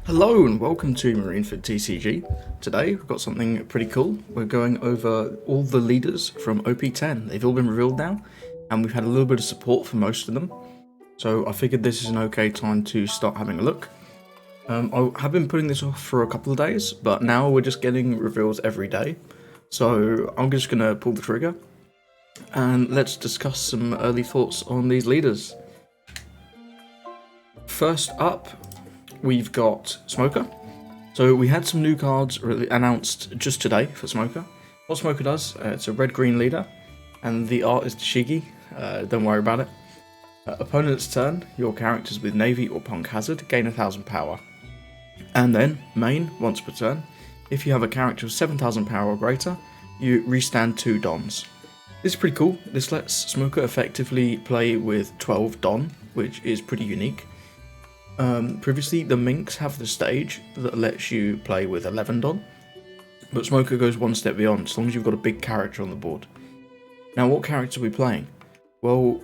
Hello and welcome to MarinefordTCG. Today we've got something pretty cool. We're going over all the leaders from OP10. They've all been revealed now, and we've had a little bit of support for most of them. So I figured this is an okay time to start having a look. I have been putting this off for a couple of days, but now we're just getting reveals every day. So I'm just going to pull the trigger, and let's discuss some early thoughts on these leaders. First up, we've got Smoker. So we had some new cards announced just today for Smoker. What Smoker does, it's a red-green leader, and the art is Tashigi. Don't worry about it. Opponent's turn, your characters with Navy or Punk Hazard gain 1000 power. And then, main, once per turn, if you have a character of 7000 power or greater, you restand 2 Dons. This is pretty cool. This lets Smoker effectively play with 12 Don, which is pretty unique. Previously, the Minks have the stage that lets you play with 11 Don, but Smoker goes one step beyond, as long as you've got a big character on the board. Now, what character are we playing? Well,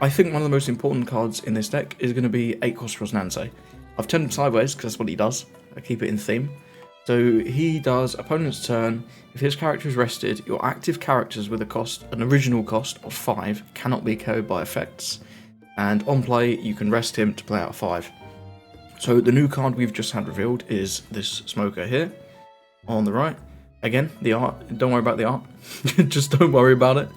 I think one of the most important cards in this deck is going to be 8 cost Rosnante. I've turned him sideways because that's what he does. I keep it in theme. So he does opponent's turn. If his character is rested, your active characters with an original cost of 5 cannot be KO'd by effects. And on play, you can rest him to play out 5. So the new card we've just had revealed is this Smoker here, on the right. Again, the art, don't worry about the art, just don't worry about it.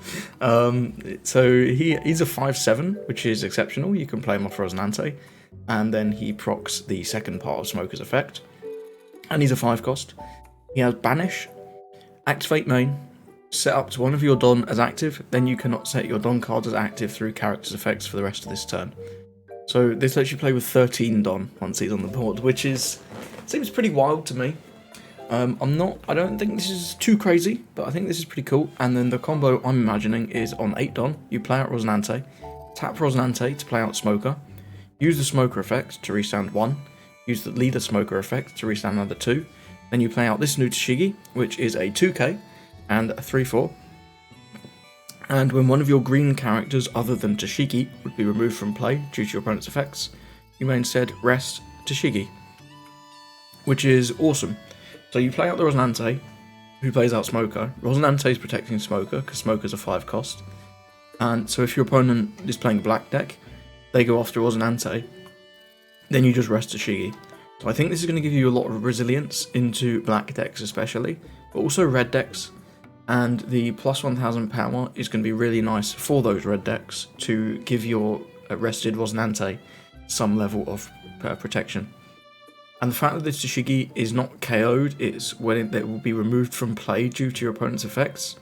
So he's a 5/7, which is exceptional. You can play him off Rosnante, and then he procs the second part of Smoker's effect. And he's a 5 cost. He has Banish, activate main, set up to one of your Don as active, then you cannot set your Don cards as active through character's effects for the rest of this turn. So this lets you play with 13 Don once he's on the board, which seems pretty wild to me. I don't think this is too crazy, but I think this is pretty cool. And then the combo I'm imagining is on 8 Don, you play out Rosnante, tap Rosnante to play out Smoker, use the Smoker effect to restand 1, use the Leader Smoker effect to restand another 2, then you play out this new Tashigi, which is a 2k and a 3/4. And when one of your green characters other than Tashigi would be removed from play due to your opponent's effects, you may instead rest Tashigi, which is awesome. So you play out the Rosnante, who plays out Smoker. Rosnante is protecting Smoker, because Smoker's a 5 cost. And so if your opponent is playing a black deck, they go after Rosnante, then you just rest Tashigi. So I think this is going to give you a lot of resilience into black decks especially, but also red decks. And the plus 1000 power is going to be really nice for those red decks to give your rested Rosnante some level of protection. And the fact that this Tashigi is not KO'd, it's when it will be removed from play due to your opponent's effects.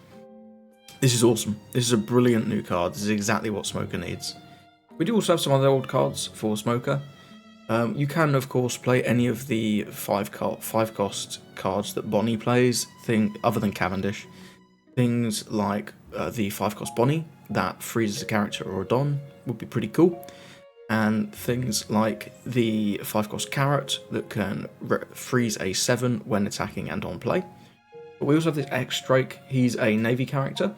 This is awesome. This is a brilliant new card. This is exactly what Smoker needs. We do also have some other old cards for Smoker. You can, of course, play any of the 5 cost cards that Bonnie plays, other than Cavendish. Things like the 5 cost Bonnie that freezes a character or a Don would be pretty cool, and things like the 5 cost Carrot that can freeze a 7 when attacking and on play. But we also have this X Drake. He's a Navy character,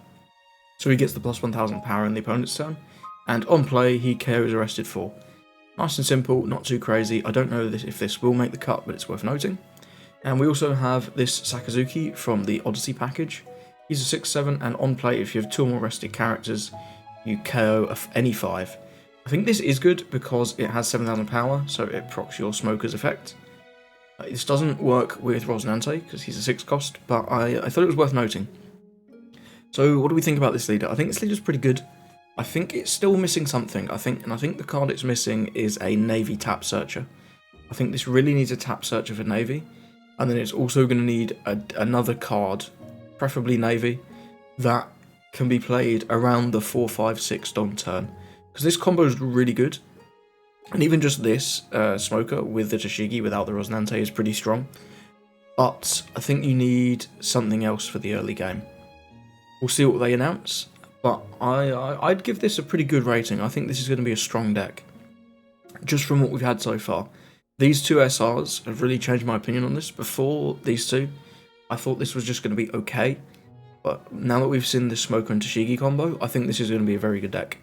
so he gets the plus 1000 power in the opponent's turn, and on play he KOs arrested 4. Nice and simple, not too crazy. I don't know if this will make the cut, but it's worth noting. And we also have this Sakazuki from the Odyssey package. He's a 6/7, and on play, if you have 2 or more rested characters, you KO any 5. I think this is good because it has 7000 power, so it procs your Smoker's effect. This doesn't work with Rosnante because he's a 6 cost, but I thought it was worth noting. So what do we think about this leader? I think this leader's pretty good. I think it's still missing something. I think the card it's missing is a Navy tap searcher. I think this really needs a tap searcher for Navy, and then it's also going to need another card, preferably Navy, that can be played around the 4, 5, 6 Don turn, because this combo is really good. And even just this Smoker with the Tashigi without the Rosnante is pretty strong. But I think you need something else for the early game. We'll see what they announce, but I'd give this a pretty good rating. I think this is going to be a strong deck, just from what we've had so far. These 2 SRs have really changed my opinion on this. Before these 2, I thought this was just going to be okay, but now that we've seen this Smoker and Tashigi combo, I think this is going to be a very good deck.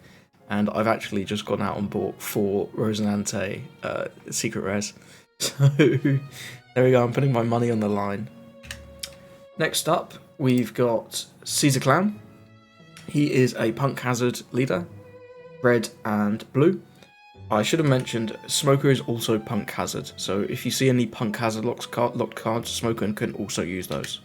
and I've actually just gone out and bought 4 Rosinante secret rares. So there we go, I'm putting my money on the line. Next up, we've got Caesar Clown. He is a Punk Hazard leader, red and blue. I should have mentioned, Smoker is also Punk Hazard, so if you see any Punk Hazard locked cards, Smoker can also use those.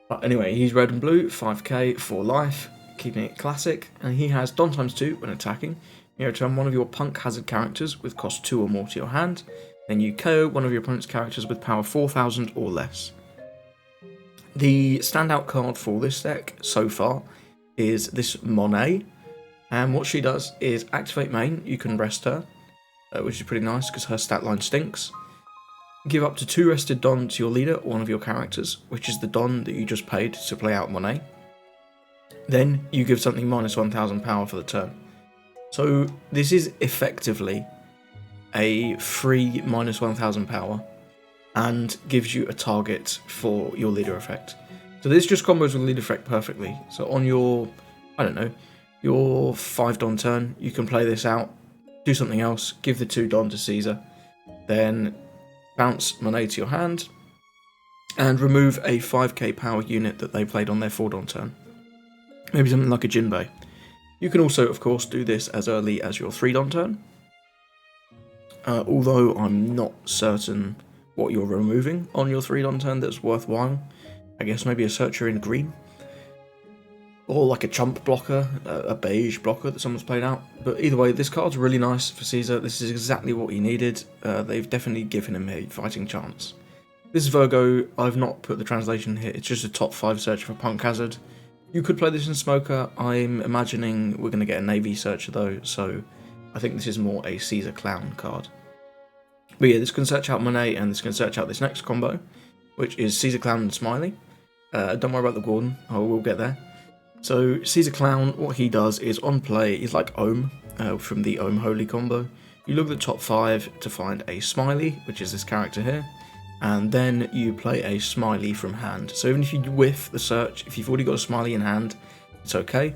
But anyway, he's red and blue, 5k, 4 life, keeping it classic, and he has Don ×2 when attacking. You return one of your Punk Hazard characters with cost 2 or more to your hand, then you KO one of your opponent's characters with power 4000 or less. The standout card for this deck so far is this Monet, and what she does is activate main, you can rest her, which is pretty nice because her stat line stinks. Give up to 2 rested Don to your leader or one of your characters, which is the Don that you just paid to play out Monet. Then you give something -1000 power for the turn. So this is effectively a free -1000 power and gives you a target for your leader effect. So this just combos with leader effect perfectly. So on your, I don't know, your 5 Don turn, you can play this out, do something else, give the 2 Don to Caesar, then bounce Monet to your hand, and remove a 5k power unit that they played on their 4 Don turn. Maybe something like a Jinbei. You can also, of course, do this as early as your 3 Don turn, although I'm not certain what you're removing on your 3 Don turn that's worthwhile. I guess maybe a Searcher in green, or like a chump blocker, a beige blocker that someone's played out. But either way, this card's really nice for Caesar. This is exactly what he needed. They've definitely given him a fighting chance. This is Virgo. I've not put the translation here. It's just a top 5 search for Punk Hazard. You could play this in Smoker. I'm imagining we're going to get a Navy searcher though, so I think this is more a Caesar Clown card. But yeah, this can search out Monet, and this can search out this next combo, which is Caesar Clown and Smiley. Don't worry about the Gordon, I will get there. So Caesar Clown, what he does is on play, he's like Ohm from the Ohm Holy combo. You look at the top 5 to find a Smiley, which is this character here, and then you play a Smiley from hand. So even if you whiff the search, if you've already got a Smiley in hand, it's okay.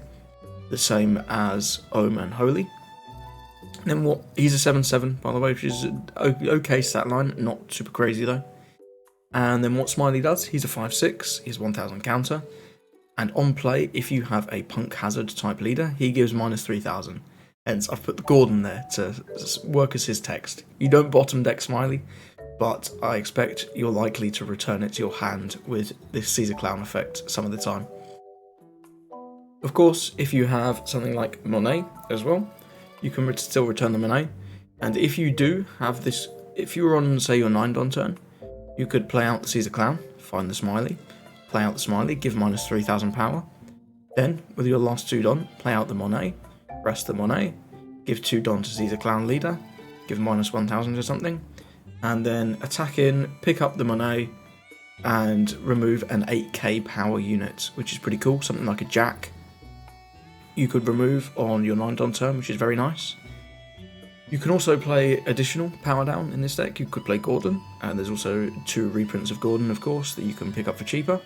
The same as Ohm and Holy. Then what? He's a 7/7, by the way, which is an okay stat line, not super crazy though. And then what Smiley does, he's a 5/6, he's 1000 counter. And on play, if you have a Punk Hazard type leader, he gives -3000. Hence, I've put the Gordon there to work as his text. You don't bottom deck Smiley, but I expect you're likely to return it to your hand with this Caesar Clown effect some of the time. Of course, if you have something like Monet as well, you can still return the Monet. And if you do have this, if you were on, say, your 9 Don turn, you could play out the Caesar Clown, find the Smiley, play out the Smiley, give -3000 power. Then, with your last 2 Don, play out the Monet, rest the Monet, give 2 Don to Caesar Clown leader, give -1000 or something, and then attack in, pick up the Monet, and remove an 8k power unit, which is pretty cool, something like a Jack. You could remove on your 9 Don turn, which is very nice. You can also play additional power down in this deck. You could play Gordon, and there's also 2 reprints of Gordon, of course, that you can pick up for cheaper.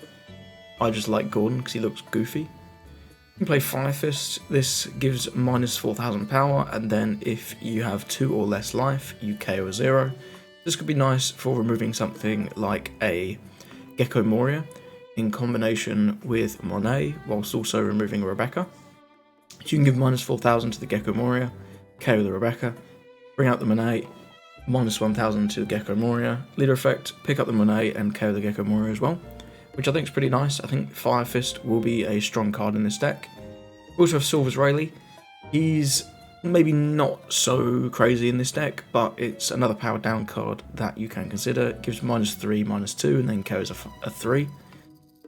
I just like Gordon because he looks goofy. You can play Fire Fist. This gives -4000 power, and then if you have 2 or less life, you KO a 0. This could be nice for removing something like a Gecko Moria in combination with Monet, whilst also removing Rebecca. So you can give -4000 to the Gecko Moria, KO the Rebecca, bring out the Monet, -1000 to the Gecko Moria, leader effect, pick up the Monet and KO the Gecko Moria as well, which I think is pretty nice. I think Fire Fist will be a strong card in this deck. We also have Silver's Rayleigh. He's maybe not so crazy in this deck, but it's another powered down card that you can consider. It gives -3, -2, and then KOs a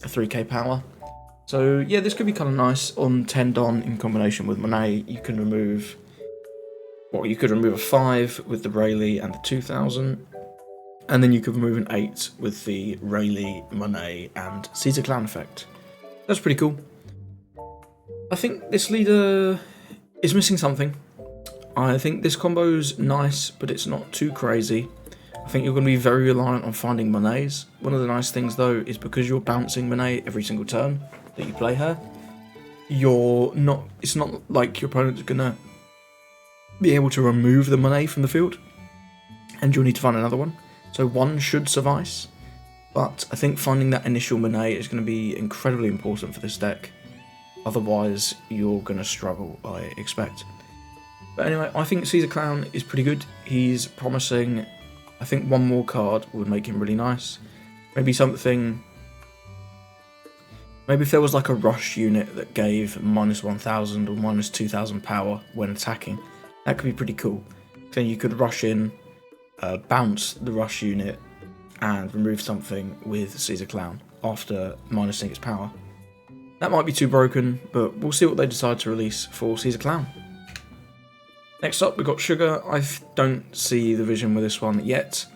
3k power. So yeah, this could be kind of nice on 10 Don in combination with Monet. You can remove, well, you could remove a 5 with the Rayleigh and the 2000, and then you could remove an 8 with the Rayleigh, Monet, and Caesar Clown effect. That's pretty cool. I think this leader is missing something. I think this combo's nice, but it's not too crazy. I think you're going to be very reliant on finding Monets. One of the nice things though is because you're bouncing Monet every single turn that you play her, it's not like your opponent's gonna be able to remove the Monet from the field, and you'll need to find another one. So one should suffice, but I think finding that initial Monet is going to be incredibly important for this deck. Otherwise, you're going to struggle, I expect. But anyway, I think Caesar Clown is pretty good. He's promising. I think one more card would make him really nice. Maybe something. Maybe if there was like a rush unit that gave -1000 or -2000 power when attacking, that could be pretty cool. Then you could rush in, bounce the rush unit, and remove something with Caesar Clown after minusing its power. That might be too broken, but we'll see what they decide to release for Caesar Clown. Next up, we've got Sugar. I don't see the vision with this one yet.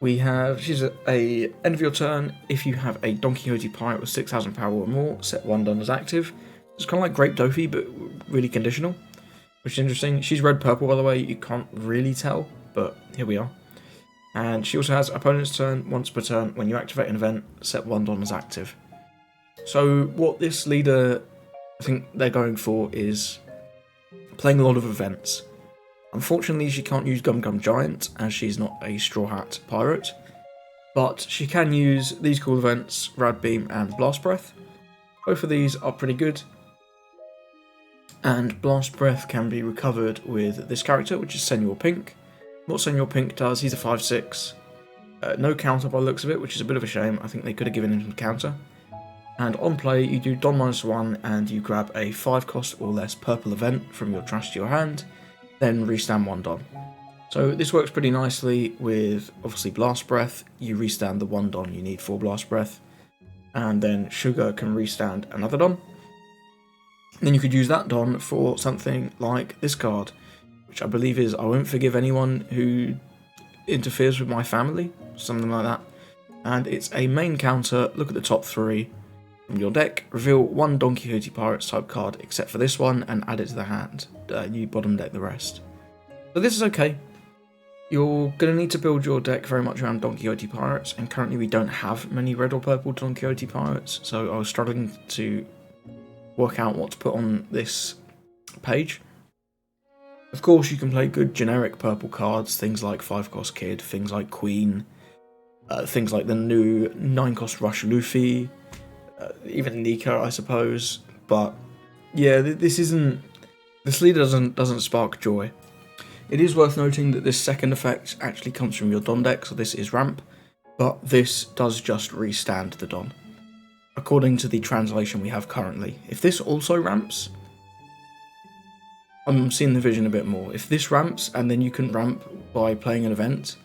She's a end of your turn. If you have a Don Quixote pirate with 6000 power or more, set 1 done as active. It's kind of like Grape Dofi, but really conditional, which is interesting. She's red-purple, by the way. You can't really tell, but here we are. And she also has opponent's turn. Once per turn, when you activate an event, set 1 done as active. So what this leader, I think they're going for is playing a lot of events. Unfortunately, she can't use Gum Gum Giant, as she's not a Straw Hat pirate, but she can use these cool events, Rad Beam and Blast Breath. Both of these are pretty good, and Blast Breath can be recovered with this character, which is Senor Pink. What Senor Pink does, he's a 5/6, no counter by the looks of it, which is a bit of a shame. I think they could have given him a counter. And on play, you do Don -1, and you grab a 5 cost or less purple event from your trash to your hand, then restand 1 Don. So this works pretty nicely with, obviously, Blast Breath. You restand the 1 Don you need for Blast Breath, and then Sugar can restand another Don. Then you could use that Don for something like this card, which I believe is I won't forgive anyone who interferes with my family, something like that. And it's a main counter. Look at the top 3 from your deck, reveal 1 Don Quixote Pirates type card except for this one, and add it to the hand. You bottom deck the rest. So this is okay. You're going to need to build your deck very much around Don Quixote Pirates, and currently we don't have many red or purple Don Quixote Pirates, so I was struggling to work out what to put on this page. Of course, you can play good generic purple cards, things like 5 cost Kid, things like Queen, things like the new 9 cost Rush Luffy, even Nika, I suppose. But yeah, this leader doesn't spark joy. It is worth noting that this second effect actually comes from your Don deck, so this is ramp, but this does just restand the Don, according to the translation we have currently. If this also ramps, I'm seeing the vision a bit more. If this ramps and then you can ramp by playing an event,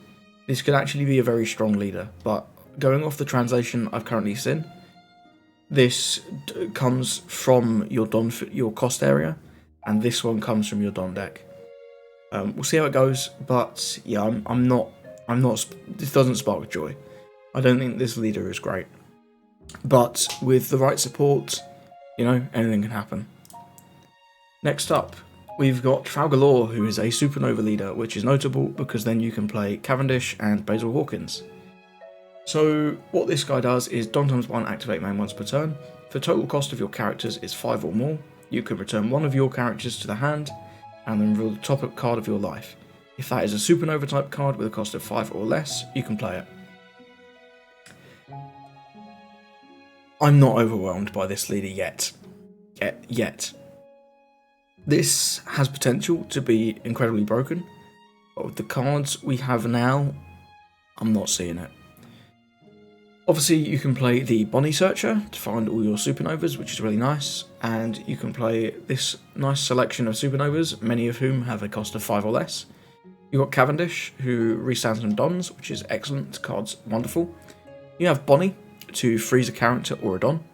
this could actually be a very strong leader. But going off the translation I've currently seen, this comes from your cost area, and this one comes from your Don deck. We'll see how it goes, but yeah, I'm not. This doesn't spark joy. I don't think this leader is great, but with the right support, anything can happen. Next up, we've got Trafalgar, who is a Supernova leader, which is notable because then you can play Cavendish and Basil Hawkins. So what this guy does is Don ×1 activate main once per turn. If the total cost of your characters is 5 or more, you can return 1 of your characters to the hand and then reveal the top card of your life. If that is a Supernova type card with a cost of 5 or less, you can play it. I'm not overwhelmed by this leader yet. This has potential to be incredibly broken, but with the cards we have now, I'm not seeing it. Obviously, you can play the Bonnie Searcher to find all your Supernovas, which is really nice, and you can play this nice selection of Supernovas, many of whom have a cost of 5 or less. You've got Cavendish, who restands some Dons, which is excellent. The card's wonderful. You have Bonnie to freeze a character or a Don.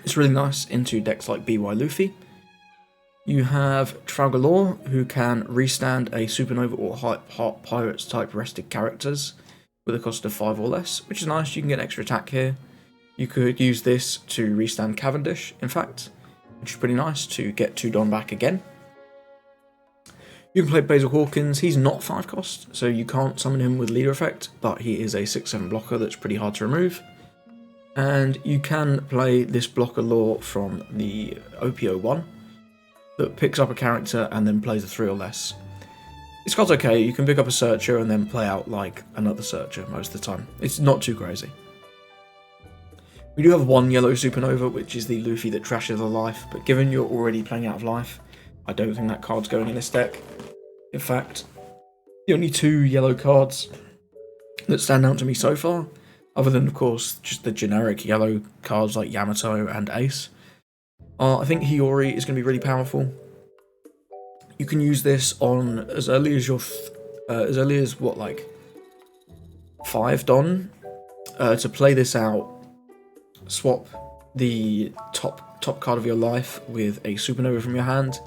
It's really nice into decks like BY Luffy. You have Trafalgar, who can restand a Supernova or Heart Pirates type rested characters with a cost of 5 or less, which is nice. You can get extra attack here. You could use this to restand Cavendish, in fact, which is pretty nice to get 2 Don back again. You can play Basil Hawkins. He's not 5 cost, so you can't summon him with leader effect, but he is a 6/7 blocker that's pretty hard to remove. And you can play this blocker lore from the OP10 that picks up a character and then plays a 3 or less. This card's okay, you can pick up a searcher and then play out like another searcher most of the time. It's not too crazy. We do have one yellow supernova, which is the Luffy that trashes a life, but given you're already playing out of life, I don't think that card's going in this deck. In fact, the only 2 yellow cards that stand out to me so far, other than of course just the generic yellow cards like Yamato and Ace, I think Hiyori is going to be really powerful. You can use this on as early as your, like 5 Don, to play this out. Swap the top card of your life with a supernova from your hand,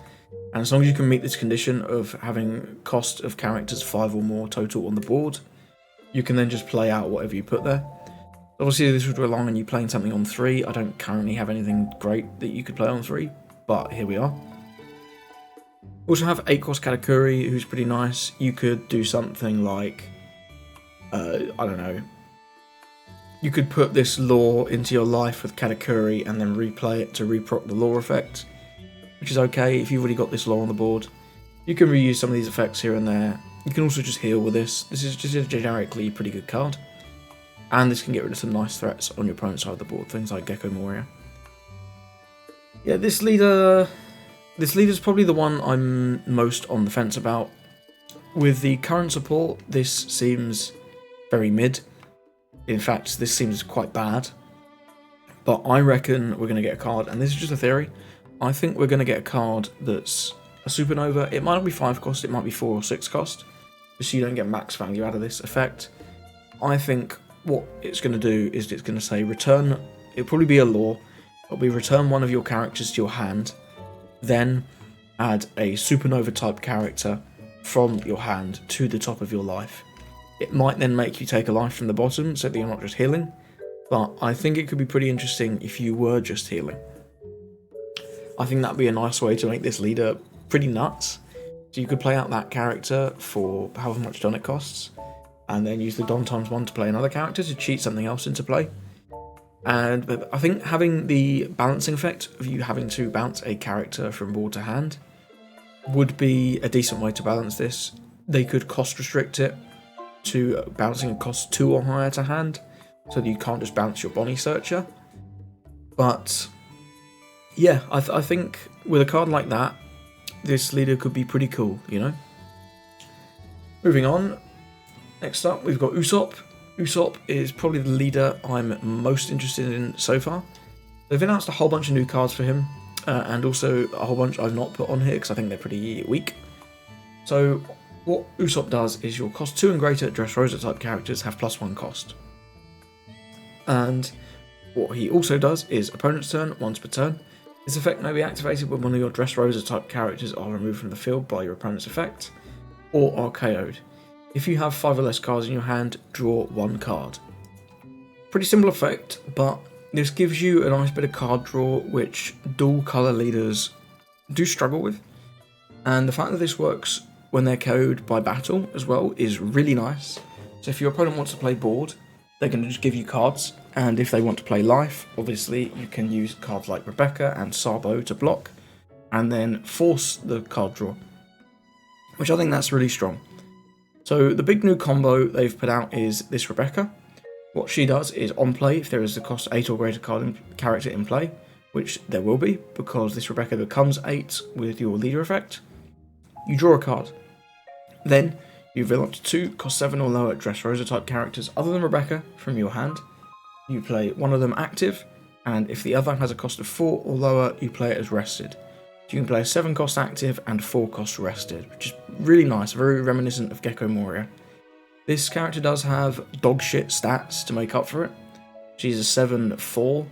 and as long as you can meet this condition of having cost of characters 5 or more total on the board, you can then just play out whatever you put there. Obviously this would rely on you playing something on 3. I don't currently have anything great that you could play on 3, but here we are. We also have 8-cost Katakuri, who's pretty nice. You could do something like, I don't know, you could put this lore into your life with Katakuri and then replay it to reproc the lore effect, which is okay if you've already got this lore on the board. You can reuse some of these effects here and there. You can also just heal with this. This is just a generically pretty good card. And this can get rid of some nice threats on your opponent's side of the board, things like Gecko Moria. Yeah, this leader's probably the one I'm most on the fence about. With the current support, this seems very mid. In fact, this seems quite bad. But I reckon we're going to get a card, and this is just a theory. I think we're going to get a card that's a supernova. It might not be 5 cost, it might be 4 or 6 cost, just so you don't get max value out of this effect. I think what it's going to do is it's going to say return, it'll probably be a lore, it'll be return one of your characters to your hand, then add a supernova type character from your hand to the top of your life. It might then make you take a life from the bottom so that you're not just healing, but I think it could be pretty interesting if you were just healing. I think that'd be a nice way to make this leader pretty nuts. So you could play out that character for however much Don it costs, and then use the Don ×1 to play another character to cheat something else into play. And I think having the balancing effect of you having to bounce a character from board to hand would be a decent way to balance this. They could cost restrict it to bouncing a cost 2 or higher to hand, so that you can't just bounce your Bonnie Searcher. But yeah, I think with a card like that, this leader could be pretty cool, you know? Moving on, next up we've got Usopp. Usopp is probably the leader I'm most interested in so far. They've announced a whole bunch of new cards for him, and also a whole bunch I've not put on here because I think they're pretty weak. So what Usopp does is your cost 2 and greater Dressrosa type characters have +1 cost. And what he also does is opponent's turn, once per turn. This effect may be activated when one of your Dressrosa type characters are removed from the field by your opponent's effect, or are KO'd. If you have 5 or less cards in your hand, draw 1 card. Pretty simple effect, but this gives you a nice bit of card draw, which dual colour leaders do struggle with. And the fact that this works when they're KO'd by battle as well is really nice. So if your opponent wants to play board, they're going to just give you cards, and if they want to play life, obviously you can use cards like Rebecca and Sabo to block, and then force the card draw, which I think that's really strong. So the big new combo they've put out is this Rebecca. What she does is on play, if there is a cost 8 or greater character in play, which there will be, because this Rebecca becomes 8 with your leader effect, you draw a card. Then you reveal up to 2 cost 7 or lower Dressrosa type characters other than Rebecca from your hand. You play one of them active, and if the other has a cost of 4 or lower, you play it as rested. So you can play a 7 cost active and 4 cost rested, which is really nice, very reminiscent of Gecko Moria. This character does have dog shit stats to make up for it. She's a 7/4.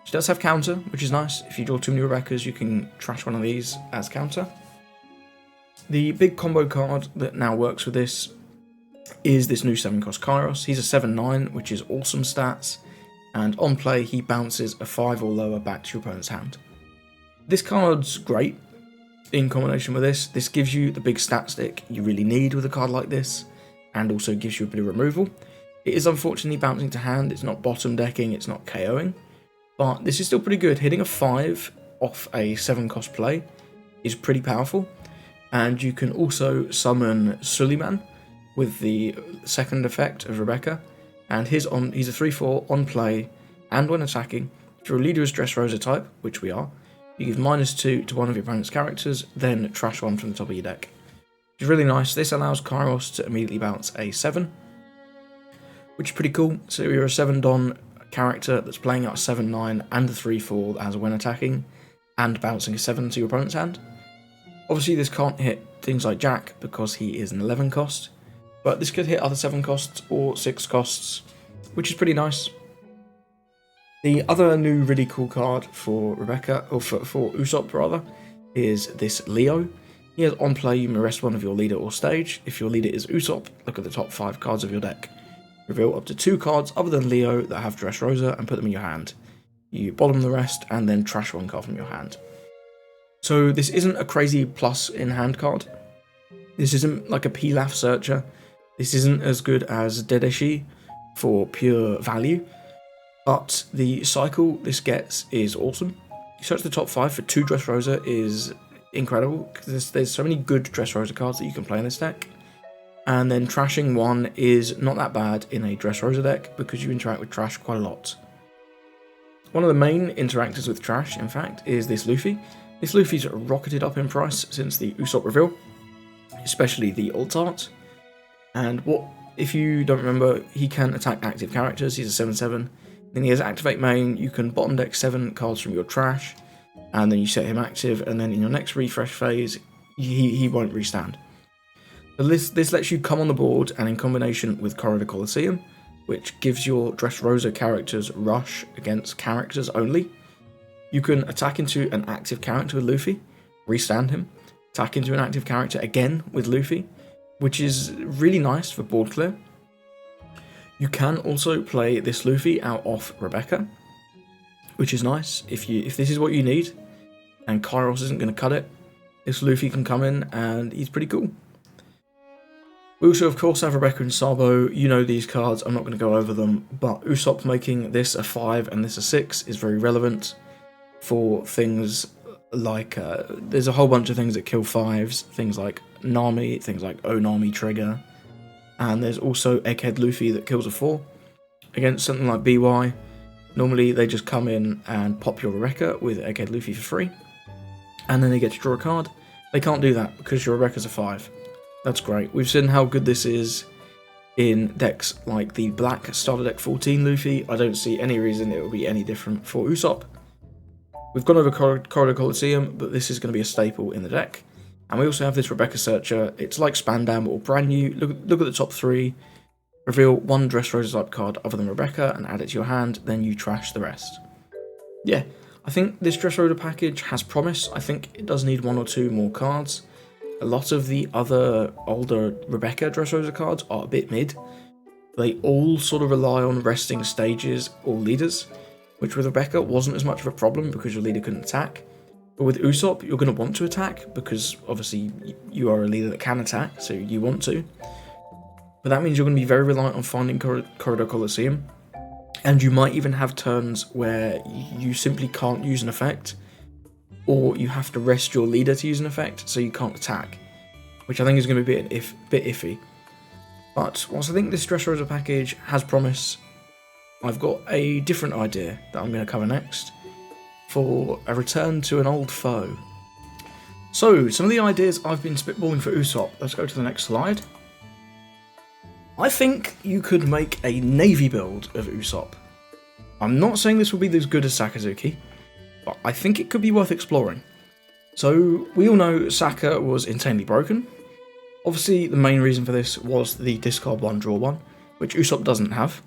She does have counter, which is nice. If you draw too many Rebeccas, you can trash one of these as counter. The big combo card that now works with this is this new 7 cost Kairos. He's a 7/9, which is awesome stats, and on play he bounces a 5 or lower back to your opponent's hand. This card's great in combination with this. This gives you the big stat stick you really need with a card like this, and also gives you a bit of removal. It is unfortunately bouncing to hand, it's not bottom decking, it's not KOing, but this is still pretty good. Hitting a 5 off a 7 cost play is pretty powerful, and you can also summon Suleiman with the second effect of Rebecca, and he's a 3/4 on play, and when attacking, if your leader is Dressrosa type, which we are, you give -2 to one of your opponent's characters, then trash one from the top of your deck. Which is really nice. This allows Kairos to immediately bounce a 7, which is pretty cool. So you're a 7 Don character that's playing out a 7/9 and a 3/4 as when attacking, and bouncing a 7 to your opponent's hand. Obviously this can't hit things like Jack because he is an 11 cost, but this could hit other 7 costs or 6 costs, which is pretty nice. The other new really cool card for Rebecca, or for Usopp rather, is this Leo. He has on play, you may rest one of your leader or stage. If your leader is Usopp, look at the top 5 cards of your deck. Reveal up to 2 cards other than Leo that have Dressrosa and put them in your hand. You bottom the rest and then trash 1 card from your hand. So this isn't a crazy plus in hand card. This isn't like a Pilaf Searcher. This isn't as good as Dedeshi for pure value. But the cycle this gets is awesome. You search the top 5 for 2 Dressrosa is incredible, because there's so many good Dressrosa cards that you can play in this deck. And then trashing 1 is not that bad in a Dressrosa deck, because you interact with trash quite a lot. One of the main interactors with trash, in fact, is this Luffy. This Luffy's rocketed up in price since the Usopp reveal, especially the alt art. And if you don't remember, he can attack active characters. He's a 7/7. Then he has Activate Main. You can bottom deck 7 cards from your trash, and then you set him active, and then in your next refresh phase, he won't restand. So this lets you come on the board, and in combination with Corridor Coliseum, which gives your Dressrosa characters rush against characters only, you can attack into an active character with Luffy, restand him, attack into an active character again with Luffy, which is really nice for board clear. You can also play this Luffy out off Rebecca, which is nice. If this is what you need, and Kairos isn't going to cut it, this Luffy can come in and he's pretty cool. We also, of course, have Rebecca and Sabo. You know these cards, I'm not going to go over them, but Usopp making this a 5 and this a 6 is very relevant for things like, there's a whole bunch of things that kill 5s, things like Nami, things like Onami Trigger, and there's also Egghead Luffy that kills a 4. Against something like BY, normally they just come in and pop your Rebecca with Egghead Luffy for free, and then they get to draw a card. They can't do that because your Rebecca's a 5. That's great. We've seen how good this is in decks like the Black Starter Deck 14 Luffy. I don't see any reason it will be any different for Usopp. We've gone over Corridor Coliseum, but this is going to be a staple in the deck. And we also have this Rebecca Searcher. It's like Spandam or brand new. Look at the top 3. Reveal 1 Dressrosa type card other than Rebecca and add it to your hand, then you trash the rest. Yeah, I think this Dressrosa package has promise. I think it does need 1 or 2 more cards. A lot of the other older Rebecca Dressrosa cards are a bit mid. They all sort of rely on resting stages or leaders, which with Rebecca wasn't as much of a problem because your leader couldn't attack. But with Usopp, you're going to want to attack because obviously you are a leader that can attack, so you want to. But that means you're going to be very reliant on finding Corridor Coliseum, and you might even have turns where you simply can't use an effect, or you have to rest your leader to use an effect, so you can't attack, which I think is going to be a bit iffy. But whilst I think this Dressrosa package has promise, I've got a different idea that I'm going to cover next, for a return to an old foe. So, some of the ideas I've been spitballing for Usopp. Let's go to the next slide. I think you could make a navy build of Usopp. I'm not saying this will be as good as Sakazuki, but I think it could be worth exploring. So, we all know Saka was insanely broken. Obviously, the main reason for this was the discard 1, draw 1, which Usopp doesn't have.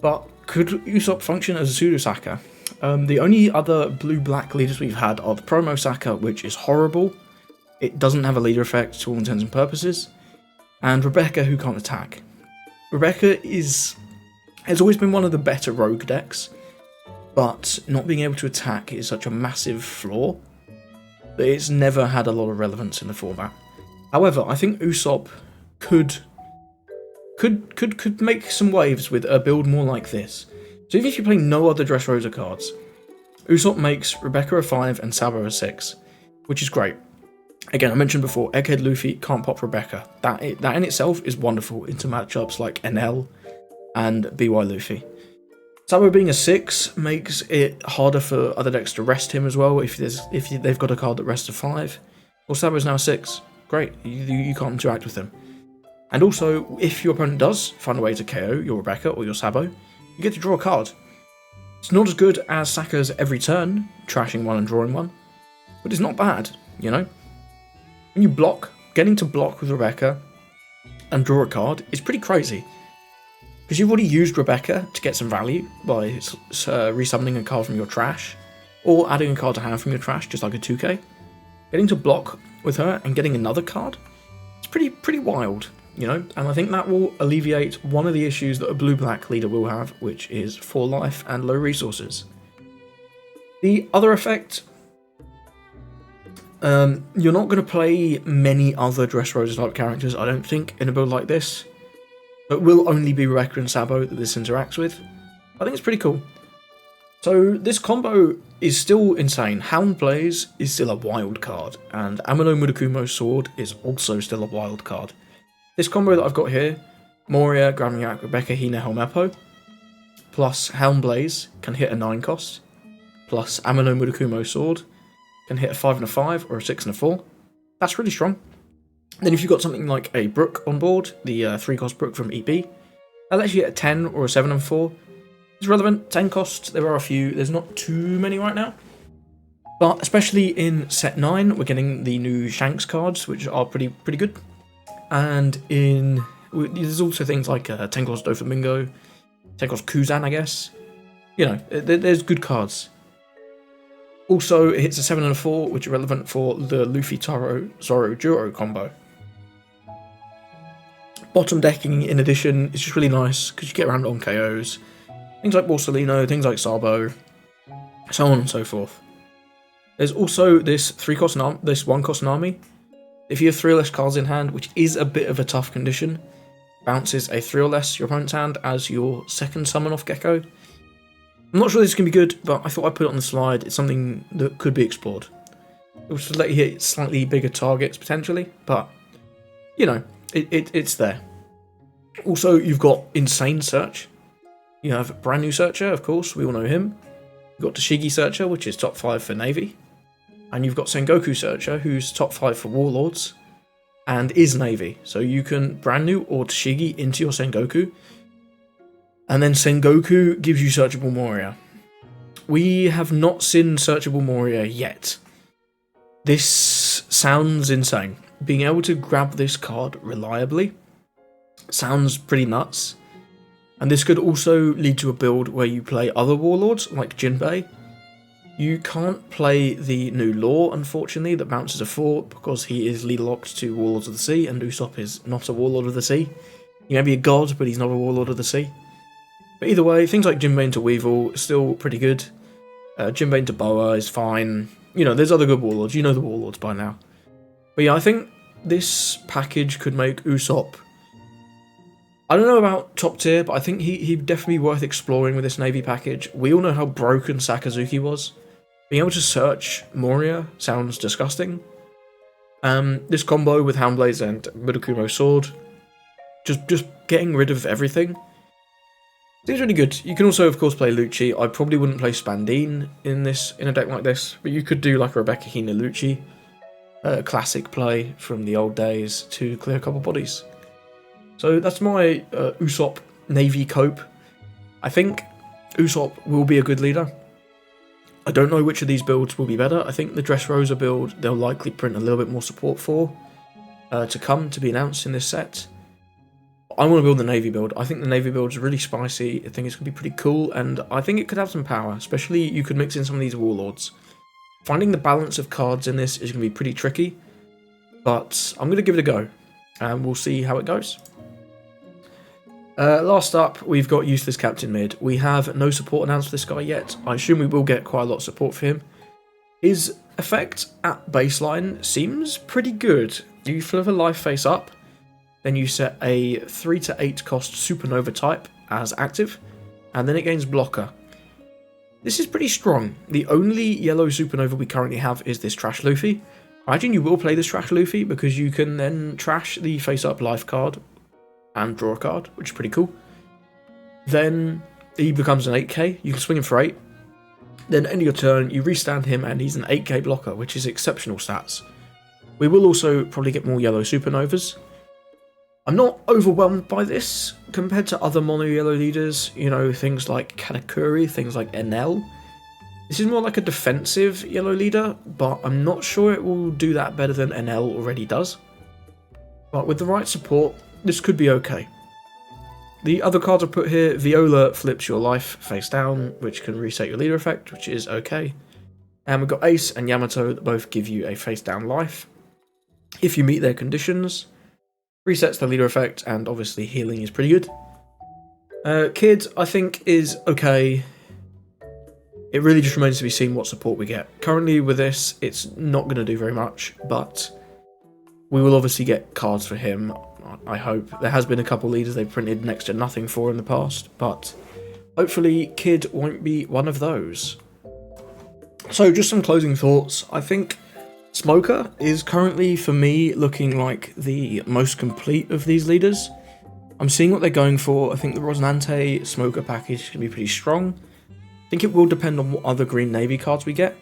But could Usopp function as a pseudo Saka? The only other blue-black leaders we've had are the promo Saka, which is horrible. It doesn't have a leader effect to all intents and purposes. And Rebecca, who can't attack. Rebecca has always been one of the better rogue decks, but not being able to attack is such a massive flaw that it's never had a lot of relevance in the format. However, I think Usopp could could make some waves with a build more like this. So even if you play no other Dressrosa cards, Usopp makes Rebecca a 5 and Sabo a 6, which is great. Again, I mentioned before, Egghead Luffy can't pop Rebecca. That in itself is wonderful into matchups like NL and BY Luffy. Sabo being a 6 makes it harder for other decks to rest him as well if they've got a card that rests a 5. Well, Sabo's now a 6. Great, you can't interact with him. And also, if your opponent does find a way to KO your Rebecca or your Sabo, you get to draw a card. It's not as good as Saka's every turn, trashing one and drawing one, but it's not bad, you know? When you block, getting to block with Rebecca and draw a card is pretty crazy. Because you've already used Rebecca to get some value by resummoning a card from your trash, or adding a card to hand from your trash, just like a 2k. Getting to block with her and getting another card, it's pretty wild, you know? And I think that will alleviate one of the issues that a blue-black leader will have, which is 4 life and low resources. The other effect, you're not going to play many other Dressrosa type characters, I don't think, in a build like this. But will only be Rebecca and Sabo that this interacts with. I think it's pretty cool. So this combo is still insane. Hound Blaze is still a wild card, and Amano Murakumo's sword is also still a wild card. This combo that I've got here, Moria, Gramignac, Rebecca, Hina, Helmeppo, plus Hound Blaze can hit a 9 cost, plus Amano Murakumo's sword can hit a 5 and a 5 or a 6 and a 4. That's really strong. Then if you've got something like a Brook on board, the 3 cost Brook from EP, that lets you get a 10 or a 7 and 4. It's relevant, 10 costs, there are a few, there's not too many right now. But especially in set 9, we're getting the new Shanks cards, which are pretty good. And there's also things like 10 cost Doflamingo, 10 cost Kuzan, I guess. You know, there's good cards. Also, it hits a 7 and a 4, which are relevant for the Luffy Zoro Juro combo. Bottom decking, in addition, is just really nice because you get around on KOs. Things like Borsalino, things like Sabo, so on and so forth. There's also this 1 cost Nami. If you have 3 or less cards in hand, which is a bit of a tough condition, bounces a 3 or less your opponent's hand as your second summon off Gecko. I'm not sure this is going to be good, but I thought I'd put it on the slide. It's something that could be explored. It will let you hit slightly bigger targets, potentially, but, you know, it's there. Also, you've got Insane Search. You have Brand New Searcher, of course, we all know him. You've got Tashigi Searcher, which is top 5 for Navy. And you've got Sengoku Searcher, who's top 5 for Warlords, and is Navy. So you can Brand New or Tashigi into your Sengoku, and then Sengoku gives you Searchable Moria. We have not seen Searchable Moria yet. This sounds insane. Being able to grab this card reliably sounds pretty nuts. And this could also lead to a build where you play other Warlords, like Jinbei. You can't play the new Law, unfortunately, that bounces a 4, because he is leader locked to Warlords of the Sea, and Usopp is not a Warlord of the Sea. He may be a god, but he's not a Warlord of the Sea. But either way, things like Jinbei into Weevil is still pretty good. Jinbei into Boa is fine. You know, there's other good Warlords. You know the Warlords by now. But yeah, I think this package could make Usopp, I don't know about top tier, but I think he'd definitely be worth exploring with this Navy package. We all know how broken Sakazuki was. Being able to search Moria sounds disgusting. This combo with Houndblaze and Murakumo Sword, just getting rid of everything, seems really good. You can also, of course, play Lucci. I probably wouldn't play Spandine in a deck like this, but you could do like a Rebecca Hina Lucci, classic play from the old days to clear a couple bodies. So that's my Usopp Navy cope. I think Usopp will be a good leader. I don't know which of these builds will be better. I think the Dressrosa build, they'll likely print a little bit more support for to come to be announced in this set. I want to build the Navy build. I think the Navy build is really spicy. I think it's going to be pretty cool, and I think it could have some power, especially you could mix in some of these Warlords. Finding the balance of cards in this is going to be pretty tricky, but I'm going to give it a go, and we'll see how it goes. Last up, we've got Useless Captain Mid. We have no support announced for this guy yet. I assume we will get quite a lot of support for him. His effect at baseline seems pretty good. You flip a life face up, Then you set a 3 to 8 cost Supernova type as active, and then it gains blocker. This is pretty strong. The only yellow Supernova we currently have is this Trash Luffy. I imagine you will play this Trash Luffy because you can then trash the face-up life card and draw a card, which is pretty cool. Then he becomes an 8k, you can swing him for 8. Then end of your turn, you restand him and he's an 8k blocker, which is exceptional stats. We will also probably get more yellow Supernovas. I'm not overwhelmed by this compared to other mono yellow leaders, you know, things like Katakuri, things like NL. This is more like a defensive yellow leader, but I'm not sure it will do that better than NL already does. But with the right support, this could be okay. The other cards I put here, Viola flips your life face down, which can reset your leader effect, which is okay. And we've got Ace and Yamato that both give you a face down life. If you meet their conditions, resets the leader effect, and obviously healing is pretty good. Kid, I think, is okay. It really just remains to be seen what support we get. Currently with this, it's not going to do very much, but we will obviously get cards for him, I hope. There has been a couple leaders they've printed next to nothing for in the past, but hopefully Kid won't be one of those. So just some closing thoughts. I think Smoker is currently, for me, looking like the most complete of these leaders. I'm seeing what they're going for. I think the Rosnante Smoker package can be pretty strong. I think it will depend on what other Green Navy cards we get,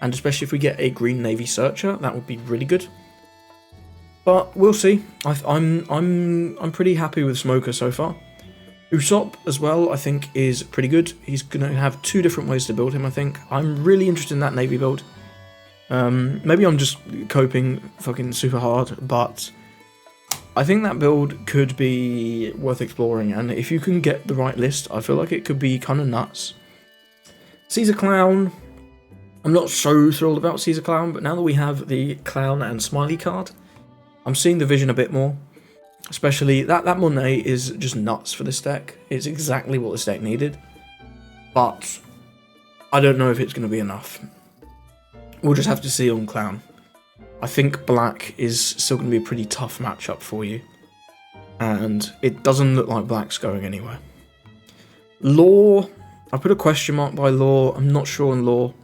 and especially if we get a Green Navy Searcher, that would be really good. But we'll see. I'm pretty happy with Smoker so far. Usopp as well, I think, is pretty good. He's going to have 2 different ways to build him, I think. I'm really interested in that Navy build. Maybe I'm just coping fucking super hard, but I think that build could be worth exploring, and if you can get the right list, I feel like it could be kind of nuts. Caesar Clown, I'm not so thrilled about Caesar Clown, but now that we have the Clown and Smiley card, I'm seeing the vision a bit more. Especially, that Monet is just nuts for this deck. It's exactly what this deck needed. But I don't know if it's going to be enough. We'll just have to see on Clown. I think Black is still going to be a pretty tough matchup for you. And it doesn't look like Black's going anywhere. Law, I put a question mark by Law. I'm not sure on Law.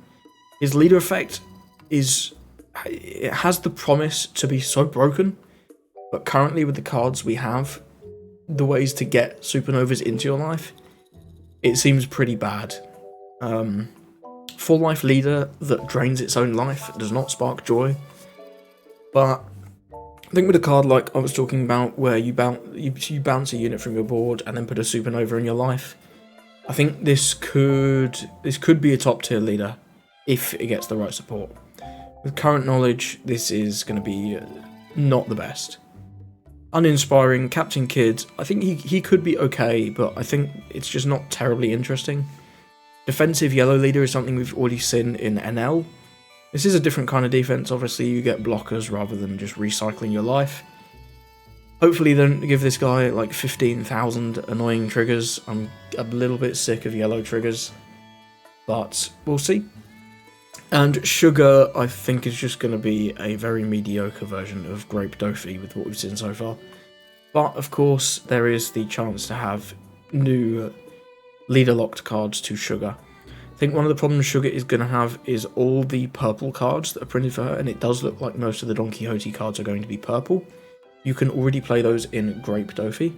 His leader effect it has the promise to be so broken. But currently with the cards we have, the ways to get Supernovas into your life, it seems pretty bad. Full life leader that drains its own life does not spark joy. But I think with a card like I was talking about, where you bounce a unit from your board and then put a Supernova in your life, I think this could be a top tier leader if it gets the right support. With current knowledge, this is going to be not the best. Uninspiring, Captain Kid, I think he could be okay, but I think it's just not terribly interesting. Defensive yellow leader is something we've already seen in NL. This is a different kind of defense, obviously you get blockers rather than just recycling your life. Hopefully they don't give this guy like 15,000 annoying triggers. I'm a little bit sick of yellow triggers, but we'll see. And Sugar, I think, is just going to be a very mediocre version of Grape Dofi with what we've seen so far. But, of course, there is the chance to have new leader-locked cards to Sugar. I think one of the problems Sugar is going to have is all the purple cards that are printed for her, and it does look like most of the Don Quixote cards are going to be purple. You can already play those in Grape Dofi,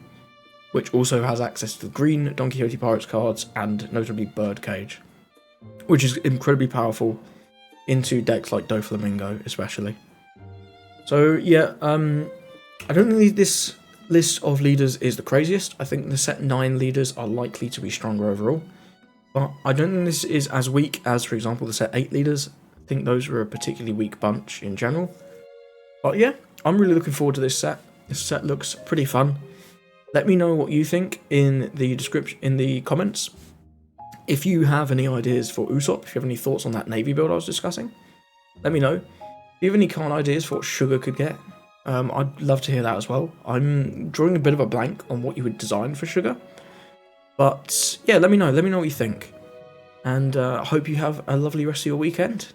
which also has access to the green Don Quixote Pirates cards, and notably Birdcage, which is incredibly powerful into decks like Doflamingo especially. So yeah, I don't think this list of leaders is the craziest. I think the set 9 leaders are likely to be stronger overall, but I don't think this is as weak as, for example, the set 8 leaders. I think those were a particularly weak bunch in general. But yeah, I'm really looking forward to this set. This set looks pretty fun. Let me know what you think in the description, in the comments. If you have any ideas for Usopp, if you have any thoughts on that Navy build I was discussing, let me know. If you have any card ideas for what Sugar could get, I'd love to hear that as well. I'm drawing a bit of a blank on what you would design for Sugar. But yeah, let me know. Let me know what you think. And I hope you have a lovely rest of your weekend.